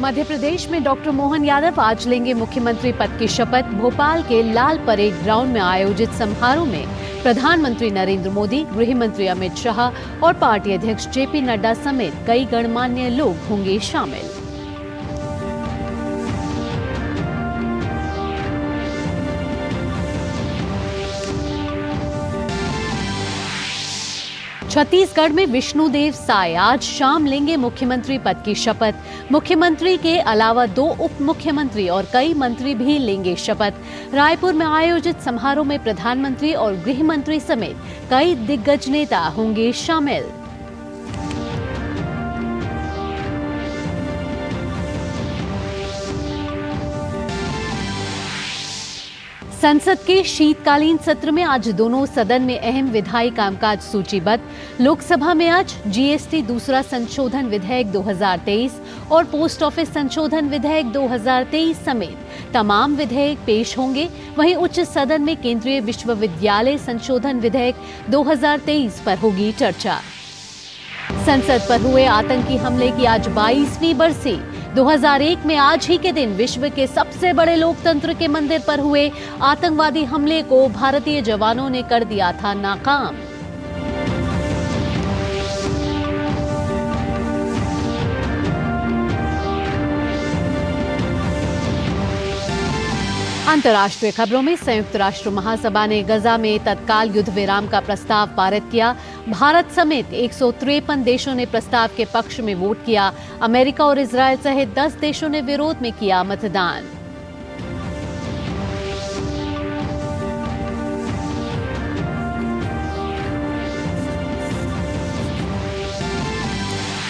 मध्य प्रदेश में डॉक्टर मोहन यादव आज लेंगे मुख्यमंत्री पद की शपथ। भोपाल के लाल परेड ग्राउंड में आयोजित समारोह में प्रधानमंत्री नरेंद्र मोदी, गृह मंत्री अमित शाह और पार्टी अध्यक्ष जेपी नड्डा समेत कई गणमान्य लोग होंगे शामिल। छत्तीसगढ़ में विष्णुदेव साय आज शाम लेंगे मुख्यमंत्री पद की शपथ। मुख्यमंत्री के अलावा 2 उप मुख्यमंत्री और कई मंत्री भी लेंगे शपथ। रायपुर में आयोजित समारोह में प्रधानमंत्री और गृह मंत्री समेत कई दिग्गज नेता होंगे शामिल। संसद के शीतकालीन सत्र में आज दोनों सदन में अहम विधायी कामकाज सूचीबद्ध। लोकसभा में आज जीएसटी दूसरा संशोधन विधेयक 2023 और पोस्ट ऑफिस संशोधन विधेयक 2023 समेत तमाम विधेयक पेश होंगे। वहीं उच्च सदन में केंद्रीय विश्वविद्यालय संशोधन विधेयक 2023 पर होगी चर्चा। संसद पर हुए आतंकी हमले की आज 22वीं बरसी। 2001 में आज ही के दिन विश्व के सबसे बड़े लोकतंत्र के मंदिर पर हुए आतंकवादी हमले को भारतीय जवानों ने कर दिया था नाकाम। अंतर्राष्ट्रीय खबरों में संयुक्त राष्ट्र महासभा ने गजा में तत्काल युद्ध विराम का प्रस्ताव पारित किया। भारत समेत 153 देशों ने प्रस्ताव के पक्ष में वोट किया। अमेरिका और इजरायल सहित 10 देशों ने विरोध में किया मतदान।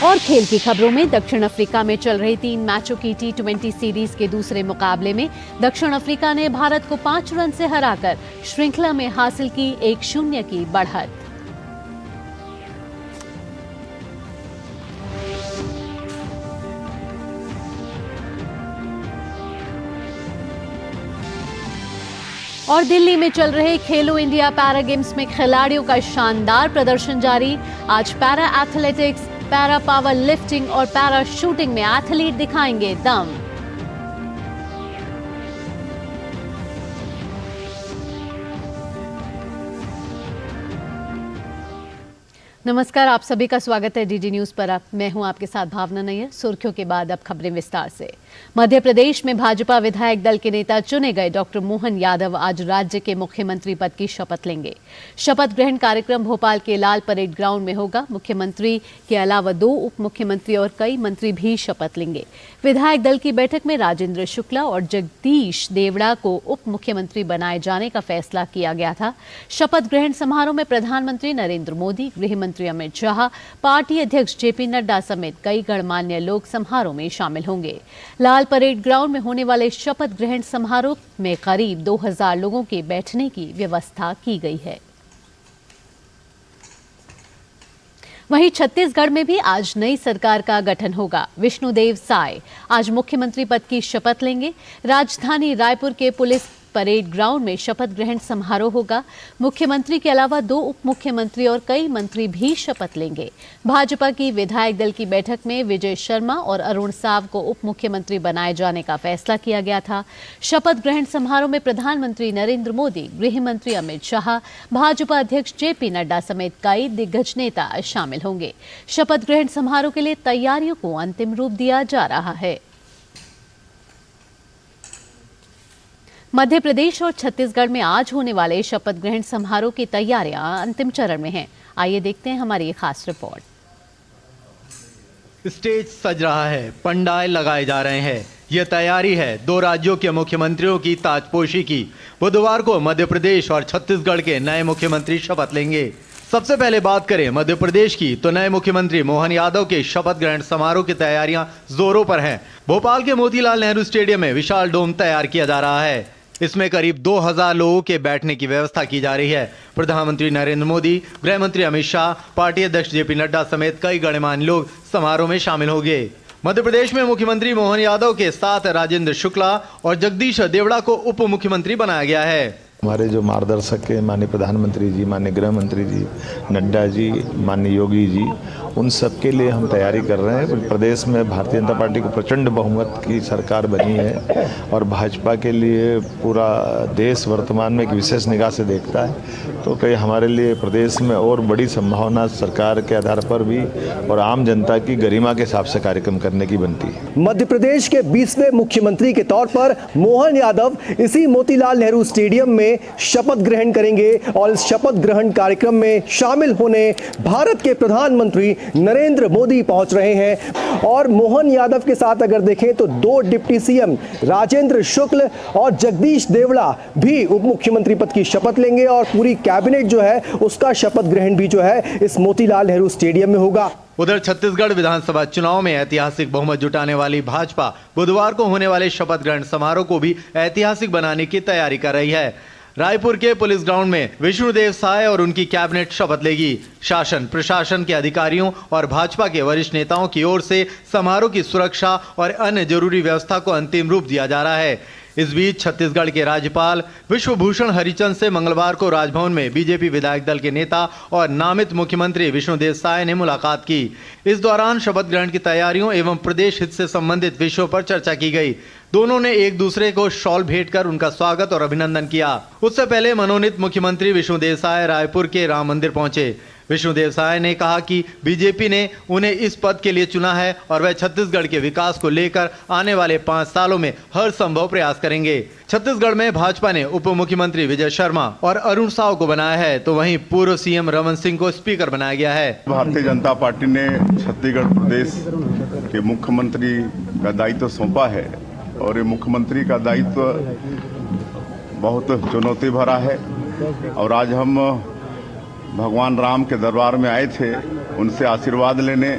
और खेल की खबरों में दक्षिण अफ्रीका में चल रही 3 मैचों की T20 सीरीज के दूसरे मुकाबले में दक्षिण अफ्रीका ने भारत को 5 रन से हराकर श्रृंखला में हासिल की 1-0 की बढ़त। और दिल्ली में चल रहे खेलो इंडिया पैरा गेम्स में खिलाड़ियों का शानदार प्रदर्शन जारी। आज para athletics, para power lifting और पैरा शूटिंग में एथलीट दिखाएंगे दम। नमस्कार, आप सभी का स्वागत है डीडी न्यूज पर। मैं हूं आपके साथ भावना नैयर। सुर्खियों के बाद अब खबरें विस्तार से। मध्य प्रदेश में भाजपा विधायक दल के नेता चुने गए डॉक्टर मोहन यादव आज राज्य के मुख्यमंत्री पद की शपथ लेंगे। शपथ ग्रहण कार्यक्रम भोपाल के लाल परेड ग्राउंड में होगा। मुख्यमंत्री के अलावा 2 उप मुख्यमंत्री और कई मंत्री भी शपथ लेंगे। विधायक दल की बैठक में राजेंद्र शुक्ला और जगदीश देवड़ा को उप मुख्यमंत्री बनाए जाने का फैसला किया गया था। शपथ ग्रहण समारोह में प्रधानमंत्री नरेंद्र मोदी, गृह मंत्री अमित शाह, पार्टी अध्यक्ष जेपी नड्डा समेत कई गणमान्य लोग समारोह में शामिल होंगे। लाल परेड ग्राउंड में होने वाले शपथ ग्रहण समारोह में करीब 2000 लोगों के बैठने की व्यवस्था की गई है। वहीं छत्तीसगढ़ में भी आज नई सरकार का गठन होगा। विष्णुदेव साय आज मुख्यमंत्री पद की शपथ लेंगे। राजधानी रायपुर के पुलिस परेड ग्राउंड में शपथ ग्रहण समारोह होगा। मुख्यमंत्री के अलावा 2 उप मुख्यमंत्री और कई मंत्री भी शपथ लेंगे। भाजपा की विधायक दल की बैठक में विजय शर्मा और अरुण साव को उप मुख्यमंत्री बनाए जाने का फैसला किया गया था। शपथ ग्रहण समारोह में प्रधानमंत्री नरेंद्र मोदी, गृह मंत्री अमित शाह, भाजपा अध्यक्ष जेपी नड्डा समेत कई दिग्गज नेता शामिल होंगे। शपथ ग्रहण समारोह के लिए तैयारियों को अंतिम रूप दिया जा रहा है। मध्य प्रदेश और छत्तीसगढ़ में आज होने वाले शपथ ग्रहण समारोह की तैयारियां अंतिम चरण में हैं। आइए देखते हैं हमारी खास रिपोर्ट। स्टेज सज रहा है, पंडाल लगाए जा रहे हैं। यह तैयारी है 2 राज्यों के मुख्यमंत्रियों की ताजपोशी की। बुधवार को मध्य प्रदेश और छत्तीसगढ़ के नए मुख्यमंत्री शपथ लेंगे। सबसे पहले बात करें मध्य प्रदेश की, तो नए मुख्यमंत्री मोहन यादव के शपथ ग्रहण समारोह की तैयारियां जोरों पर हैं। भोपाल के मोतीलाल नेहरू स्टेडियम में विशाल डोम तैयार किया जा रहा है। इसमें करीब 2000 लोगों के बैठने की व्यवस्था की जा रही है। प्रधानमंत्री नरेंद्र मोदी, गृह मंत्री अमित शाह, पार्टी अध्यक्ष जेपी नड्डा समेत कई गणमान्य लोग समारोह में शामिल होंगे। मध्य प्रदेश में मुख्यमंत्री मोहन यादव के साथ राजेंद्र शुक्ला और जगदीश देवड़ा को उप मुख्यमंत्री बनाया गया है। हमारे जो मार्गदर्शक हैं माननीय प्रधानमंत्री जी, माननीय गृह मंत्री जी, नड्डा जी, माननीय योगी जी, उन सब के लिए हम तैयारी कर रहे हैं। प्रदेश में भारतीय जनता पार्टी को प्रचंड बहुमत की सरकार बनी है और भाजपा के लिए पूरा देश वर्तमान में एक विशेष निगाह से देखता है। तो कई हमारे लिए प्रदेश में और बड़ी संभावना सरकार के आधार पर भी और आम जनता की गरिमा के हिसाब से कार्यक्रम करने की बनती है। मध्य प्रदेश के 20वें मुख्यमंत्री के तौर पर मोहन यादव इसी मोतीलाल नेहरू स्टेडियम में शपथ ग्रहण करेंगे और इस शपथ ग्रहण कार्यक्रम में शामिल होने भारत के प्रधानमंत्री नरेंद्र मोदी पहुंच रहे हैं। और मोहन यादव के साथ अगर देखें तो 2 डिप्टी सीएम राजेंद्र शुक्ल और जगदीश देवड़ा भी उप मुख्यमंत्री पद की शपथ लेंगे और पूरी कैबिनेट जो है उसका शपथ ग्रहण भी जो है इस मोतीलाल नेहरू स्टेडियम में होगा। उधर छत्तीसगढ़ विधानसभा चुनाव में ऐतिहासिक बहुमत जुटाने वाली भाजपा बुधवार को होने वाले शपथ ग्रहण समारोह को भी ऐतिहासिक बनाने की तैयारी कर रही है। रायपुर के पुलिस ग्राउंड में विष्णुदेव साय और उनकी कैबिनेट शपथ लेगी। शासन प्रशासन के अधिकारियों और भाजपा के वरिष्ठ नेताओं की ओर से समारोह की सुरक्षा और अन्य जरूरी व्यवस्था को अंतिम रूप दिया जा रहा है। इस बीच छत्तीसगढ़ के राज्यपाल विश्वभूषण हरिचंद से मंगलवार को राजभवन में बीजेपी विधायक दल के नेता और नामित मुख्यमंत्री विष्णुदेव साय ने मुलाकात की। इस दौरान शपथ ग्रहण की तैयारियों एवं प्रदेश हित से संबंधित विषयों पर चर्चा की गई। दोनों ने एक दूसरे को शॉल भेंट कर उनका स्वागत और अभिनंदन किया। उससे पहले मनोनीत मुख्यमंत्री विष्णुदेव साय रायपुर के राम मंदिर पहुंचे। विष्णुदेव साय ने कहा कि बीजेपी ने उन्हें इस पद के लिए चुना है और वह छत्तीसगढ़ के विकास को लेकर आने वाले 5 सालों में हर संभव प्रयास करेंगे। छत्तीसगढ़ में भाजपा ने उप मुख्यमंत्री विजय शर्मा और अरुण साव को बनाया है, तो वहीं पूर्व सीएम रमन सिंह को स्पीकर बनाया गया है। भारतीय जनता पार्टी ने छत्तीसगढ़ प्रदेश के मुख्यमंत्री का दायित्व सौंपा है और ये मुख्यमंत्री का दायित्व बहुत चुनौती भरा है और आज हम भगवान राम के दरबार में आए थे उनसे आशीर्वाद लेने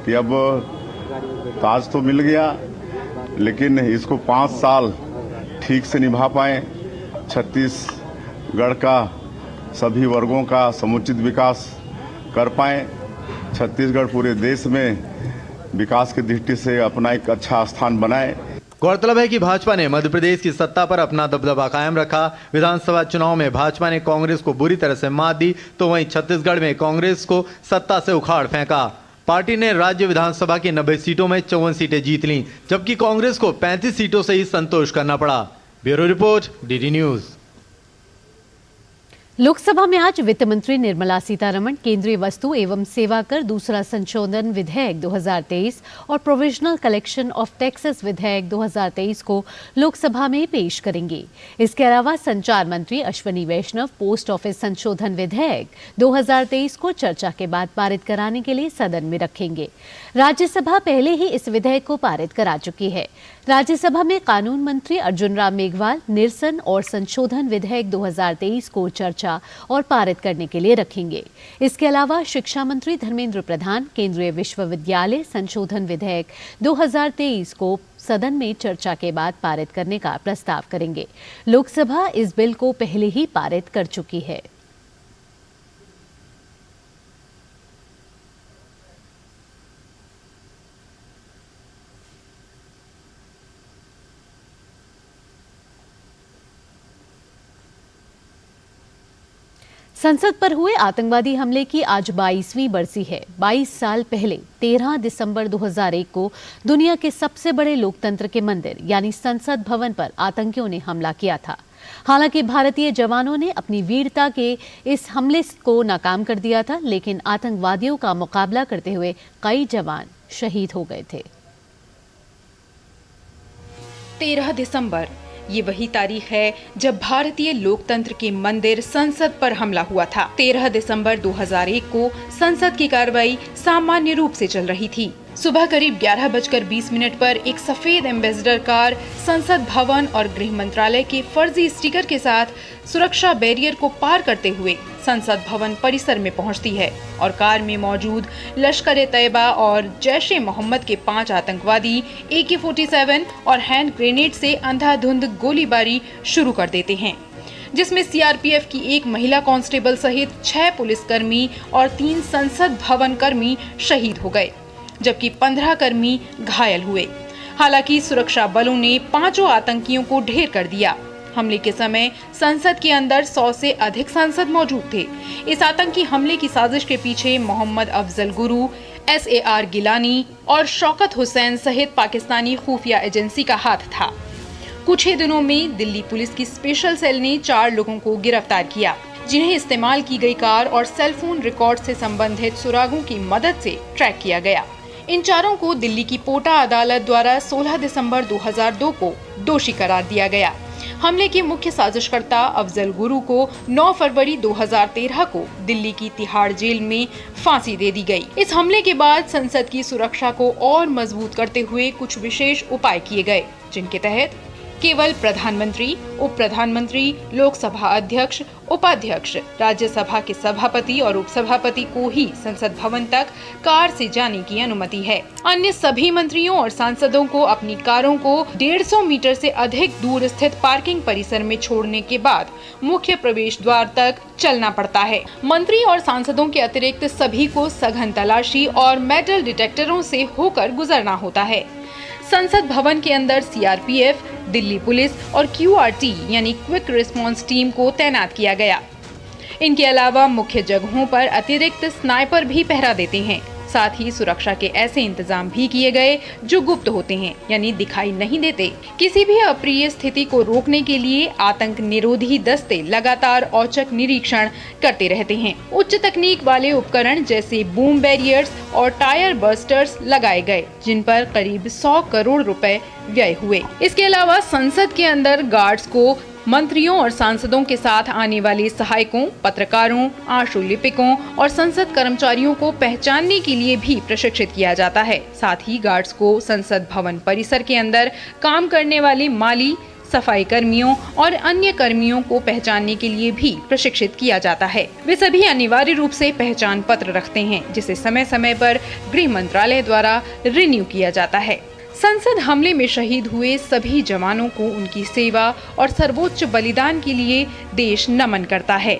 कि अब ताज तो मिल गया लेकिन इसको 5 साल ठीक से निभा पाएं, छत्तीसगढ़ का सभी वर्गों का समुचित विकास कर पाएं, छत्तीसगढ़ पूरे देश में विकास की दृष्टि से अपना एक अच्छा स्थान बनाए। गौरतलब है कि भाजपा ने मध्य प्रदेश की सत्ता पर अपना दबदबा कायम रखा। विधानसभा चुनाव में भाजपा ने कांग्रेस को बुरी तरह से मात दी, तो वहीं छत्तीसगढ़ में कांग्रेस को सत्ता से उखाड़ फेंका। पार्टी ने राज्य विधानसभा की 90 सीटों में 54 सीटें जीत लीं, जबकि कांग्रेस को 35 सीटों से ही संतोष करना पड़ा। Bureau report, DD news. Lok Sabha में आज वित्त मंत्री निर्मला सीतारमण केंद्रीय वस्तु एवं सेवा कर दूसरा संशोधन विधेयक 2023 और प्रोविजनल कलेक्शन ऑफ टैक्सेस विधेयक 2023 को लोकसभा में पेश करेंगे। इसके अलावा संचार मंत्री अश्विनी वैष्णव पोस्ट ऑफिस संशोधन विधेयक 2023 को चर्चा के बाद पारित कराने के लिए सदन में रखेंगे। राज्यसभा पहले ही इस विधेयक को पारित करा चुकी है। राज्यसभा में कानून मंत्री अर्जुन राम मेघवाल निरसन और संशोधन विधेयक 2023 को चर्चा और पारित करने के लिए रखेंगे। इसके अलावा शिक्षा मंत्री धर्मेंद्र प्रधान केंद्रीय विश्वविद्यालय संशोधन विधेयक 2023 को सदन में चर्चा के बाद पारित करने का प्रस्ताव करेंगे। लोकसभा इस बिल को पहले ही पारित कर चुकी है। संसद पर हुए आतंकवादी हमले की आज 22वीं बरसी है। 22 साल पहले 13 दिसंबर 2001 को दुनिया के सबसे बड़े लोकतंत्र के मंदिर यानी संसद भवन पर आतंकियों ने हमला किया था। हालांकि भारतीय जवानों ने अपनी वीरता के इस हमले को नाकाम कर दिया था, लेकिन आतंकवादियों का मुकाबला करते हुए कई जवान शहीद हो गए थे। 13 दिसंबर ये वही तारीख है जब भारतीय लोकतंत्र के मंदिर संसद पर हमला हुआ था। 13 दिसंबर 2001 को संसद की कार्रवाई सामान्य रूप से चल रही थी। सुबह करीब 11:20 पर एक सफेद एम्बेसडर कार संसद भवन और गृह मंत्रालय के फर्जी स्टिकर के साथ सुरक्षा बैरियर को पार करते हुए संसद भवन परिसर में पहुंचती है और कार में मौजूद लश्कर-ए-तैयबा और जैश-ए-मोहम्मद के 5 आतंकवादी AK-47 और हैंड ग्रेनेड से अंधाधुंध गोलीबारी शुरू कर देते हैं, जिसमें CRPF की एक महिला कांस्टेबल सहित 6 पुलिसकर्मी और 3 संसद भवन कर्मी शहीद हो गए, जबकि 15 कर्मी घायल हुए। हालांकि सुरक्षा बलों ने 5 आतंकियों को ढेर कर दिया। हमले के समय संसद के अंदर 100 से अधिक सांसद मौजूद थे। इस आतंकी हमले की साजिश के पीछे मोहम्मद अफजल गुरु, SAR गिलानी और शौकत हुसैन सहित पाकिस्तानी खुफिया एजेंसी का हाथ था। कुछ ही दिनों में दिल्ली पुलिस की स्पेशल सेल ने 4 लोगों को गिरफ्तार किया, जिन्हें इस्तेमाल की गई कार और सेलफोन रिकॉर्ड से संबंधित सुरागों की मदद से ट्रैक किया गया। इन चारों को दिल्ली की पोटा अदालत द्वारा 16 दिसंबर 2002 को दोषी करार दिया गया। हमले के मुख्य साजिशकर्ता अफजल गुरु को 9 फरवरी 2013 को दिल्ली की तिहाड़ जेल में फांसी दे दी गई। इस हमले के बाद संसद की सुरक्षा को और मजबूत करते हुए कुछ विशेष उपाय किए गए, जिनके तहत केवल प्रधानमंत्री, उप प्रधानमंत्री, लोकसभा अध्यक्ष, उपाध्यक्ष, राज्यसभा के सभापति और उपसभापति को ही संसद भवन तक कार से जाने की अनुमति है। अन्य सभी मंत्रियों और सांसदों को अपनी कारों को 150 मीटर से अधिक दूर स्थित पार्किंग परिसर में छोड़ने के बाद मुख्य प्रवेश द्वार तक चलना पड़ता है। मंत्री और सांसदों के अतिरिक्त सभी को सघन तलाशी और मेटल डिटेक्टरों से होकर गुजरना होता है। संसद भवन के अंदर CRPF, दिल्ली पुलिस और QRT यानी क्विक रिस्पांस टीम को तैनात किया गया। इनके अलावा मुख्य जगहों पर अतिरिक्त स्नाइपर भी पहरा देते हैं। साथ ही सुरक्षा के ऐसे इंतजाम भी किए गए जो गुप्त होते हैं, यानी दिखाई नहीं देते। किसी भी अप्रिय स्थिति को रोकने के लिए आतंक निरोधी दस्ते लगातार औचक निरीक्षण करते रहते हैं। उच्च तकनीक वाले उपकरण जैसे बूम बैरियर्स और टायर बस्टर्स लगाए गए, जिन पर करीब 100 करोड़ रुपए व्यय हुए। इसके अलावा संसद के अंदर गार्ड्स को मंत्रियों और सांसदों के साथ आने वाले सहायकों, पत्रकारों, आशुलिपिकों और संसद कर्मचारियों को पहचानने के लिए भी प्रशिक्षित किया जाता है। साथ ही गार्ड्स को संसद भवन परिसर के अंदर काम करने वाले माली, सफाई कर्मियों और अन्य कर्मियों को पहचानने के लिए भी प्रशिक्षित किया जाता है। वे सभी अनिवार्य रूप से पहचान पत्र रखते हैं, जिसे समय समय पर गृह मंत्रालय द्वारा रिन्यू किया जाता है। संसद हमले में शहीद हुए सभी जवानों को उनकी सेवा और सर्वोच्च बलिदान के लिए देश नमन करता है।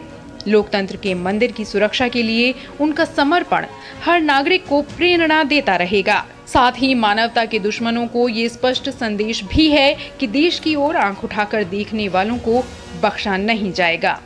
लोकतंत्र के मंदिर की सुरक्षा के लिए उनका समर्पण हर नागरिक को प्रेरणा देता रहेगा। साथ ही मानवता के दुश्मनों को ये स्पष्ट संदेश भी है कि देश की ओर आंख उठाकर देखने वालों को बख्शा नहीं जाएगा।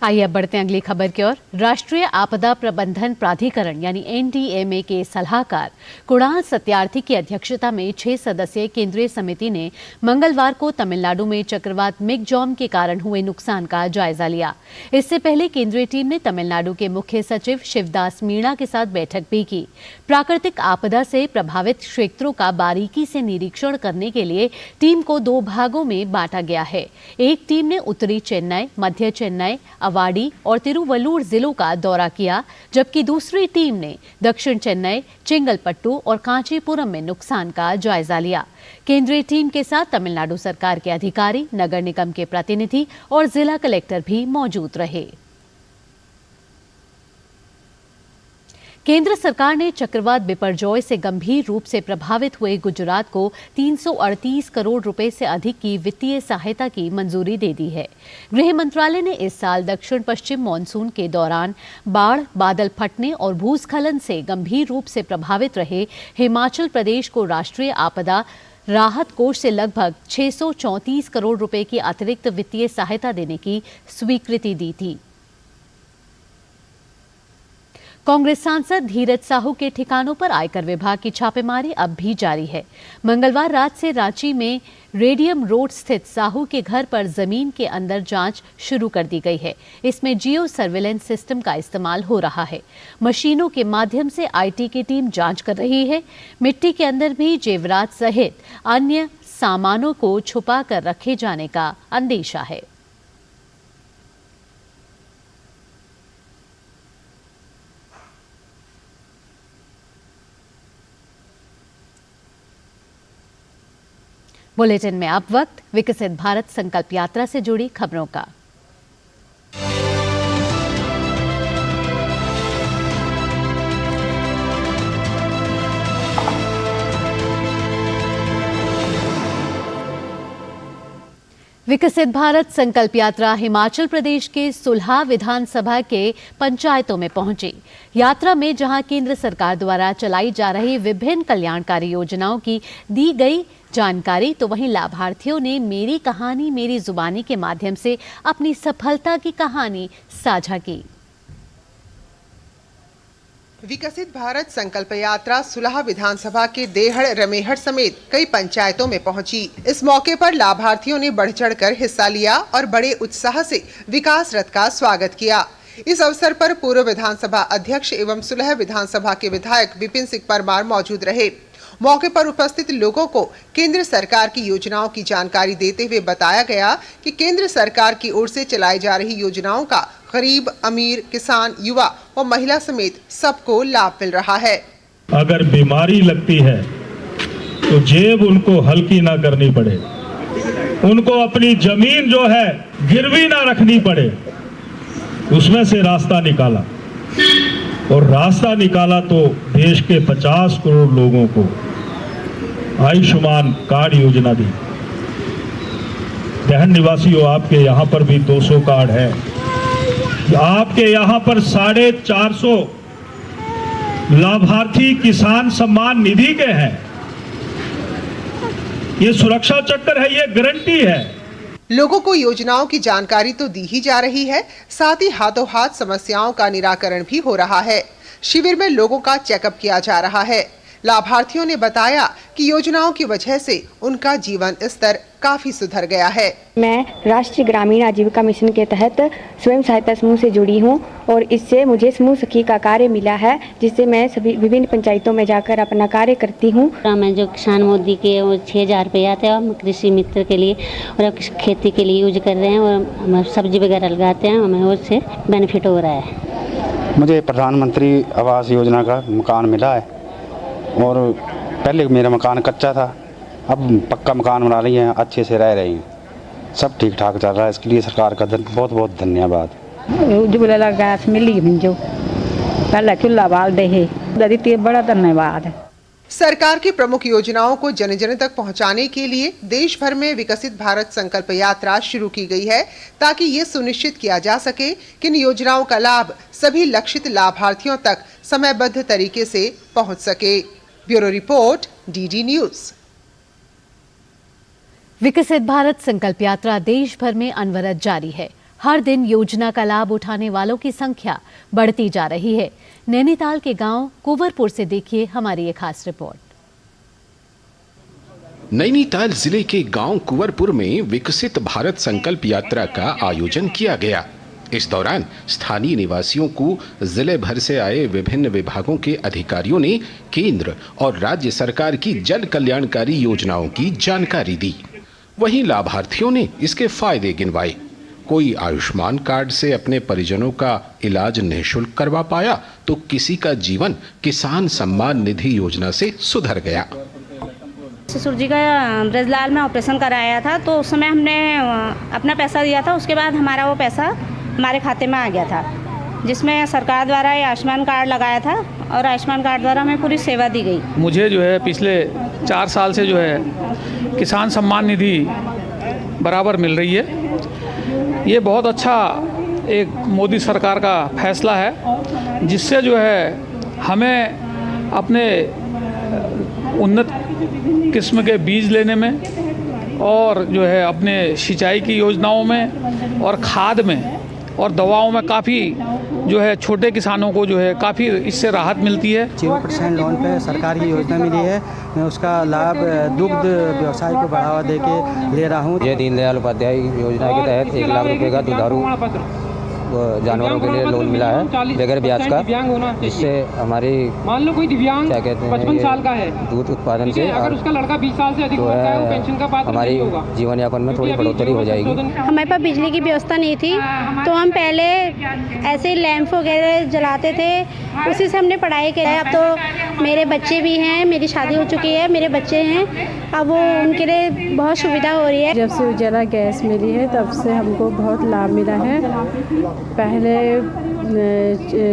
आइए अब बढ़ते हैं अगली खबर की ओर। राष्ट्रीय आपदा प्रबंधन प्राधिकरण यानी NDMA के सलाहकार कुणाल सत्यार्थी की अध्यक्षता में 6 सदस्यीय केंद्रीय समिति ने मंगलवार को तमिलनाडु में चक्रवात मिगजॉम के कारण हुए नुकसान का जायजा लिया। इससे पहले केंद्रीय टीम ने तमिलनाडु के मुख्य सचिव शिवदास मीणा के साथ बैठक भी की। प्राकृतिक आपदा से प्रभावित क्षेत्रों का बारीकी से निरीक्षण करने के लिए टीम को 2 भागों में बांटा गया है। एक टीम ने उत्तरी चेन्नई, मध्य चेन्नई, वाडी और तिरुवल्लुर जिलों का दौरा किया, जबकि दूसरी टीम ने दक्षिण चेन्नई, चेंगलपट्टू और कांचीपुरम में नुकसान का जायजा लिया। केंद्रीय टीम के साथ तमिलनाडु सरकार के अधिकारी, नगर निगम के प्रतिनिधि और जिला कलेक्टर भी मौजूद रहे। केंद्र सरकार ने चक्रवात बिपरजॉय से गंभीर रूप से प्रभावित हुए गुजरात को 338 करोड़ रुपए से अधिक की वित्तीय सहायता की मंजूरी दे दी है। गृह मंत्रालय ने इस साल दक्षिण पश्चिम मानसून के दौरान बाढ़, बादल फटने और भूस्खलन से गंभीर रूप से प्रभावित रहे हिमाचल प्रदेश को राष्ट्रीय आपदा राहत कोष से लगभग 634 करोड़ रुपए की अतिरिक्त वित्तीय सहायता देने की स्वीकृति दी थी। कांग्रेस सांसद धीरज साहू के ठिकानों पर आयकर विभाग की छापेमारी अब भी जारी है। मंगलवार रात से रांची में रेडियम रोड स्थित साहू के घर पर जमीन के अंदर जांच शुरू कर दी गई है। इसमें जियो सर्विलेंस सिस्टम का इस्तेमाल हो रहा है। मशीनों के माध्यम से IT की टीम जांच कर रही है। मिट्टी के अंदर भी जेवरात सहित अन्य सामानों को छुपा कर रखे जाने का अंदेशा है। बुलेटिन में अब वक्त विकसित भारत संकल्प यात्रा से जुड़ी खबरों का। विकसित भारत संकल्प यात्रा हिमाचल प्रदेश के सुलह विधानसभा के पंचायतों में पहुंची। यात्रा में जहां केंद्र सरकार द्वारा चलाई जा रही विभिन्न कल्याणकारी योजनाओं की दी गई जानकारी, तो वहीं लाभार्थियों ने मेरी कहानी मेरी जुबानी के माध्यम से अपनी सफलता की कहानी साझा की। विकसित भारत संकल्प यात्रा सुलह विधानसभा के देहड़, रमेहड़ समेत कई पंचायतों में पहुंची। इस मौके पर लाभार्थियों ने बढ़ चढ़कर हिस्सा लिया और बड़े उत्साह से विकास रथ का स्वागत किया। इस अवसर पर पूर्व विधानसभा अध्यक्ष एवं सुलह विधानसभा के विधायक विपिन सिंह परमार मौजूद रहे। मौके पर उपस्थित लोगों को केंद्र सरकार की योजनाओं की जानकारी देते हुए बताया गया कि केंद्र सरकार की ओर से चलाई जा रही योजनाओं का गरीब, अमीर, किसान, युवा और महिला समेत सबको लाभ मिल रहा है। अगर बीमारी लगती है तो जेब उनको हल्की ना करनी पड़े, उनको अपनी जमीन जो है गिरवी ना रखनी पड़े, उसमें से रास्ता निकाला। और रास्ता निकाला तो देश के 50 करोड़ लोगों को आयुष्मान कार्ड योजना दी। देहड़ निवासियों, आपके यहाँ पर भी 200 कार्ड है। आपके यहाँ पर 450 लाभार्थी किसान सम्मान निधि के हैं। ये सुरक्षा चक्कर है, ये गारंटी है। लोगों को योजनाओं की जानकारी तो दी ही जा रही है, साथ ही हाथों हाथ समस्याओं का निराकरण भी हो रहा है। शिविर में लोगों का चेकअप किया जा रहा है। लाभार्थियों ने बताया कि योजनाओं की वजह से उनका जीवन स्तर काफी सुधर गया है। मैं राष्ट्रीय ग्रामीण आजीविका मिशन के तहत स्वयं सहायता समूह से जुड़ी हूं और इससे मुझे समूह सखी का कार्य मिला है, जिससे मैं सभी विभिन्न पंचायतों में जाकर अपना कार्य करती हूं। मैं जो किसान मोदी के वो 6,000 रुपये आते हैं, हम कृषि मित्र के लिए और खेती के लिए यूज कर रहे हैं और हम सब्जी वगैरह लगाते हैं, हमें उससे बेनिफिट हो रहा है। मुझे प्रधानमंत्री आवास योजना का मकान मिला है और पहले मेरा मकान कच्चा था, अब पक्का मकान बना रही हैं, अच्छे से रह रही हैं, सब ठीक ठाक चल रहा है। इसके लिए सरकार का बहुत बहुत धन्यवाद। उज्ज्वला गैस मिली मुझे, पहले चूल्हा बाल दे, बड़ा धन्यवाद। सरकार की प्रमुख योजनाओं को जन जन तक पहुंचाने के लिए देश भर में विकसित भारत संकल्प यात्रा शुरू की गई है, ताकि ये सुनिश्चित किया जा सके कि इन योजनाओं का लाभ सभी लक्षित लाभार्थियों तक समयबद्ध तरीके से पहुंच सके। Bureau report, DD news. विकसित भारत संकल्प यात्रा देश भर में अनवरत जारी है। हर दिन योजना का लाभ उठाने वालों की संख्या बढ़ती जा रही है। नैनीताल के गांव कुंवरपुर से देखिए हमारी एक खास रिपोर्ट। नैनीताल जिले के गांव कुंवरपुर में विकसित भारत संकल्प यात्रा का आयोजन किया गया। इस दौरान स्थानीय निवासियों को जिले भर से आए विभिन्न विभागों के अधिकारियों ने केंद्र और राज्य सरकार की जन कल्याणकारी योजनाओं की जानकारी दी। वहीं लाभार्थियों ने इसके फायदे गिनवाए। कोई आयुष्मान कार्ड से अपने परिजनों का इलाज निःशुल्क करवा पाया, तो किसी का जीवन किसान सम्मान निधि योजना से सुधर गया। ससुर जी का ब्रजलाल में ऑपरेशन कराया था, तो उस समय हमने अपना पैसा दिया था। उसके बाद हमारा वो पैसा हमारे खाते में आ गया था, जिसमें सरकार द्वारा ये आयुष्मान कार्ड लगाया था और आयुष्मान कार्ड द्वारा हमें पूरी सेवा दी गई। मुझे जो है पिछले 4 साल से जो है किसान सम्मान निधि बराबर मिल रही है। ये बहुत अच्छा एक मोदी सरकार का फैसला है, जिससे जो है हमें अपने उन्नत किस्म के बीज लेने में और जो है अपने सिंचाई की योजनाओं में और खाद में और दवाओं में काफ़ी जो है छोटे किसानों को जो है काफ़ी इससे राहत मिलती है। 0% लोन पे सरकार की योजना मिली है, मैं उसका लाभ दुग्ध व्यवसाय को बढ़ावा देके ले रहा हूँ। ये दीनदयाल उपाध्याय योजना के तहत 1 लाख रुपए का दुधारू जानवरों के लिए लोन मिला है बगैर ब्याज का, जिससे हमारी मान लो कोई दिव्यांग क्या कहते हैं 55 साल का है, दूध उत्पादन से अगर उसका लड़का 20 साल से अधिक होता है, वो पेंशन का पात्र हमारी जीवन यापन में थोड़ी बढ़ोतरी हो जाएगी। हमारे पास बिजली की व्यवस्था नहीं थी, तो हम पहले ऐसे लैंप वगैरह जलाते थे, उसी से हमने पढ़ाई की है। अब तो मेरे बच्चे भी हैं, मेरी शादी हो चुकी है, मेरे बच्चे हैं, अब वो उनके लिए बहुत सुविधा हो रही है। जब से उज्ज्वला गैस मिली है तब से हमको बहुत लाभ मिला है। पहले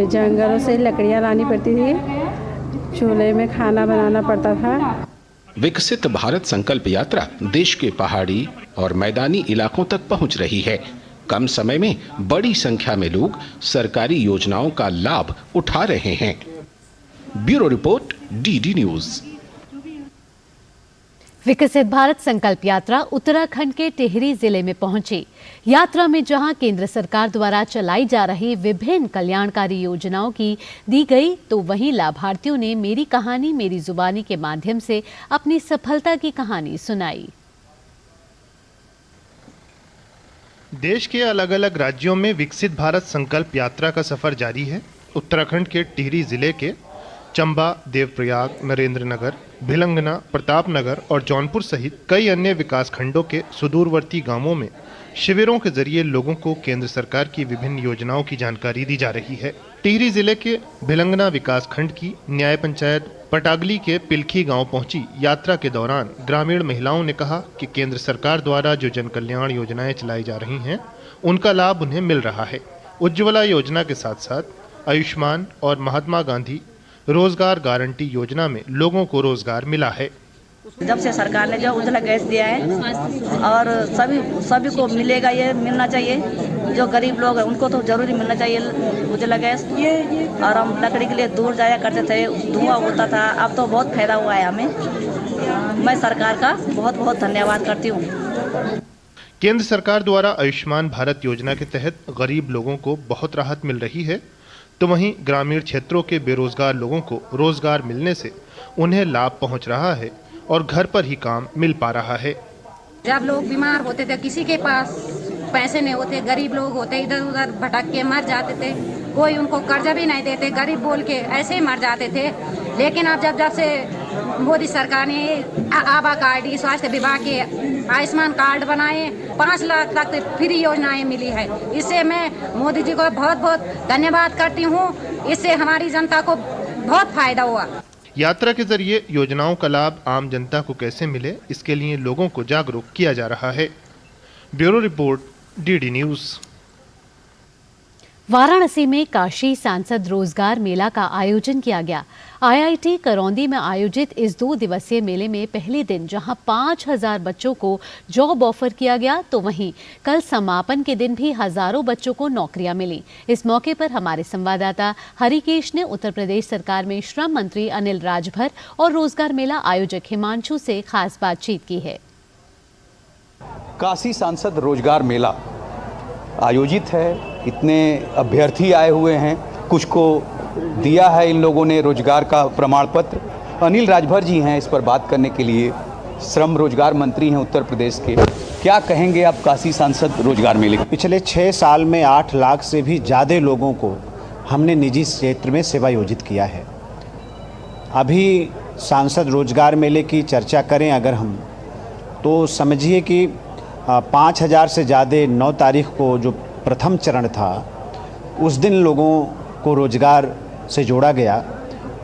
जंगलों से लकड़ियाँ लानी पड़ती थी, चूल्हे में खाना बनाना पड़ता था। विकसित भारत संकल्प यात्रा देश के पहाड़ी और मैदानी इलाकों तक पहुंच रही है। कम समय में बड़ी संख्या में लोग सरकारी योजनाओं का लाभ उठा रहे हैं। Bureau report, DD news. विकसित भारत संकल्प यात्रा उत्तराखंड के टिहरी जिले में पहुंची। यात्रा में जहां केंद्र सरकार द्वारा चलाई जा रही विभिन्न कल्याणकारी योजनाओं की दी गई, तो वहीं लाभार्थियों ने मेरी कहानी मेरी जुबानी के माध्यम से अपनी सफलता की कहानी सुनाई। देश के अलग अलग राज्यों में विकसित भारत संकल्प यात्रा का सफर जारी है। उत्तराखंड के टिहरी जिले के चंबा, देवप्रयाग, नरेंद्रनगर, भिलंगना, प्रतापनगर और जौनपुर सहित कई अन्य विकास खंडों के सुदूरवर्ती गांवों में शिविरों के जरिए लोगों को केंद्र सरकार की विभिन्न योजनाओं की जानकारी दी जा रही है। टिहरी जिले के भिलंगना विकास खंड की न्याय पंचायत पटागली के पिलखी गांव पहुंची यात्रा के दौरान ग्रामीण महिलाओं ने कहा कि केंद्र सरकार द्वारा जो जन कल्याण योजनाएं चलाई जा रही हैं, उनका लाभ उन्हें मिल रहा है। उज्ज्वला योजना के साथ साथ आयुष्मान और महात्मा गांधी रोजगार गारंटी योजना में लोगों को रोजगार मिला है। जब से सरकार ने जो उज्ज्वला गैस दिया है और सभी को मिलेगा, ये मिलना चाहिए। जो गरीब लोग हैं उनको तो जरूरी मिलना चाहिए उज्ज्वला गैस। और हम लकड़ी के लिए दूर जाया करते थे, धुआं होता था, अब तो बहुत फायदा हुआ है हमें। मैं सरकार का बहुत बहुत धन्यवाद करती हूँ। केंद्र सरकार द्वारा आयुष्मान भारत योजना के तहत गरीब लोगों को बहुत राहत मिल रही है, तो वहीं ग्रामीण क्षेत्रों के बेरोजगार लोगों को रोजगार मिलने से उन्हें लाभ पहुंच रहा है और घर पर ही काम मिल पा रहा है। जब लोग बीमार होते थे, किसी के पास पैसे नहीं होते, गरीब लोग होते, इधर उधर भटक के मर जाते थे, कोई उनको कर्जा भी नहीं देते, गरीब बोल के ऐसे ही मर जाते थे। लेकिन अब जब से मोदी सरकार ने आभा कार्ड, स्वास्थ्य विभाग के आयुष्मान कार्ड बनाए, 5 लाख तक फ्री योजनाएं मिली है। इससे मैं मोदी जी को बहुत बहुत धन्यवाद करती हूँ। इससे हमारी जनता को बहुत फायदा हुआ। यात्रा के जरिए योजनाओं का लाभ आम जनता को कैसे मिले, इसके लिए लोगों को जागरूक किया जा रहा है। Bureau report, DD news. Varanasi में काशी सांसद रोजगार मेला का आयोजन किया गया। आईआईटी करौंदी में आयोजित इस 2 दिवसीय मेले में पहले दिन जहां 5000 बच्चों को जॉब ऑफर किया गया, तो वहीं कल समापन के दिन भी हजारों बच्चों को नौकरियां मिली। इस मौके पर हमारे संवाददाता हरिकेश ने उत्तर प्रदेश सरकार में श्रम मंत्री अनिल राजभर और रोजगार मेला आयोजक हिमांशु से खास बातचीत की है। काशी सांसद रोजगार मेला आयोजित है। इतने अभ्यर्थी आए हुए हैं, कुछ को दिया है इन लोगों ने रोजगार का प्रमाण पत्र। अनिल राजभर जी हैं इस पर बात करने के लिए, श्रम रोजगार मंत्री हैं उत्तर प्रदेश के। क्या कहेंगे आप काशी सांसद रोजगार मेले? पिछले 6 साल में 8 लाख से भी ज़्यादा लोगों को हमने निजी क्षेत्र में सेवायोजित किया है। अभी सांसद रोजगार मेले की चर्चा करें अगर हम, तो समझिए कि 5000 से ज़्यादा 9 तारीख को जो प्रथम चरण था, उस दिन लोगों को रोजगार से जोड़ा गया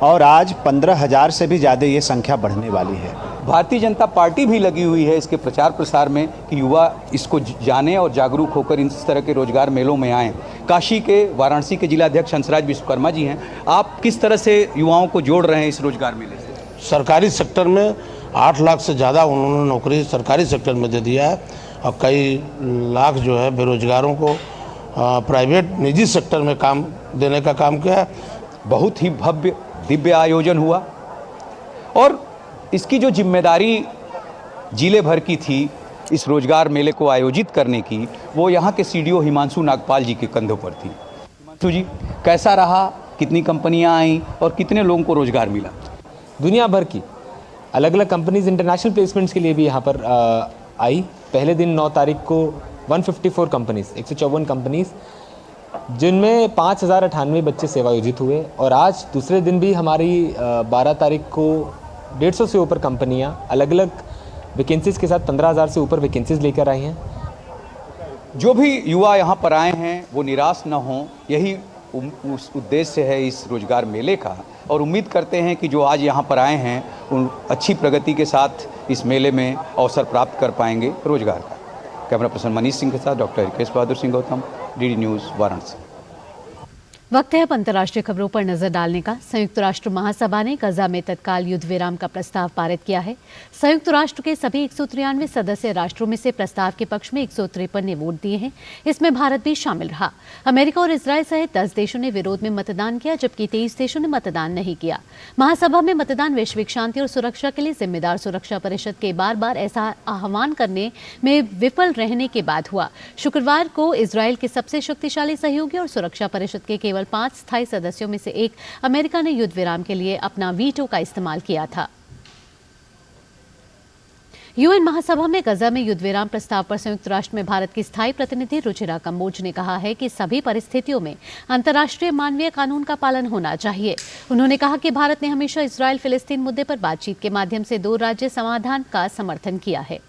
और आज 15000 से भी ज़्यादा ये संख्या बढ़ने वाली है। भारतीय जनता पार्टी भी लगी हुई है इसके प्रचार प्रसार में कि युवा इसको जाने और जागरूक होकर इस तरह के रोजगार मेलों में आएँ। काशी के, वाराणसी के जिलाध्यक्ष हंसराज विश्वकर्मा जी हैं, आप किस तरह से युवाओं को जोड़ रहे हैं इस रोजगार मेले से? सरकारी सेक्टर में 8 लाख से ज़्यादा उन्होंने नौकरी सरकारी सेक्टर में दे दिया है और कई लाख जो है बेरोजगारों को प्राइवेट निजी सेक्टर में काम देने का काम किया है। बहुत ही भव्य दिव्य आयोजन हुआ और इसकी जो जिम्मेदारी जिले भर की थी इस रोजगार मेले को आयोजित करने की, वो यहाँ के सीडीओ हिमांशु नागपाल जी के कंधों पर थी। हिमांशु जी, कैसा रहा? कितनी कंपनियाँ आईं और कितने लोगों को रोजगार मिला? दुनिया भर की अलग अलग कंपनीज इंटरनेशनल प्लेसमेंट्स के लिए भी यहाँ पर आई। पहले दिन 9 तारीख को 154 कंपनीज, 154 कंपनीज, जिनमें 5098 बच्चे सेवायोजित हुए। और आज दूसरे दिन भी हमारी 12 तारीख को 150 से ऊपर कंपनियां अलग अलग वैकेंसीज़ के साथ 15000 से ऊपर वैकेंसीज लेकर आई हैं। जो भी युवा यहाँ पर आए हैं वो निराश न हों, यही उस उद्देश्य है इस रोजगार मेले का। और उम्मीद करते हैं कि जो आज यहाँ पर आए हैं उन अच्छी प्रगति के साथ इस मेले में अवसर प्राप्त कर पाएंगे रोजगार का। कैमरा पर्सन मनीष सिंह के साथ doctor हिकेश Bahadur Singh Gautam, DD news, Varanasi. वक्त है अब अंतर्राष्ट्रीय खबरों पर नजर डालने का। संयुक्त राष्ट्र महासभा ने गजा में तत्काल युद्ध विराम का प्रस्ताव पारित किया है। संयुक्त राष्ट्र के सभी 193 सदस्य राष्ट्रों में से प्रस्ताव के पक्ष में 153 ने वोट दिए हैं। इसमें भारत भी शामिल रहा। अमेरिका और इजरायल सहित 10 देशों ने विरोध में मतदान किया, जबकि 23 देशों ने मतदान नहीं किया। महासभा में मतदान वैश्विक शांति और सुरक्षा के लिए जिम्मेदार सुरक्षा परिषद के बार बार ऐसा आह्वान करने में विफल रहने के बाद हुआ। शुक्रवार को इजरायल के सबसे शक्तिशाली सहयोगी और सुरक्षा परिषद के केवल 5 स्थायी सदस्यों में से एक अमेरिका ने युद्ध विराम के लिए अपना वीटो का इस्तेमाल किया था। यूएन महासभा में गजा में युद्ध विराम प्रस्ताव पर संयुक्त राष्ट्र में भारत की स्थायी प्रतिनिधि रुचिरा कंबोज ने कहा है कि सभी परिस्थितियों में अंतर्राष्ट्रीय मानवीय कानून का पालन होना चाहिए। उन्होंने कहा कि भारत ने हमेशा इजरायल फिलिस्तीन मुद्दे पर बातचीत के माध्यम से 2 राज्य समाधान का समर्थन किया है।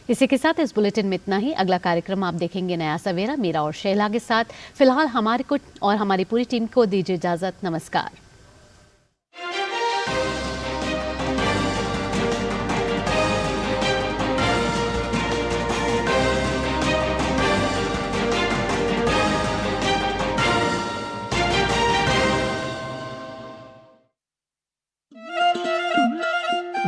इसी के साथ इस बुलेटिन में इतना ही। अगला कार्यक्रम आप देखेंगे नया सवेरा, मेरा और शैला के साथ। फिलहाल हमारी पूरी टीम को दीजिए इजाजत। नमस्कार।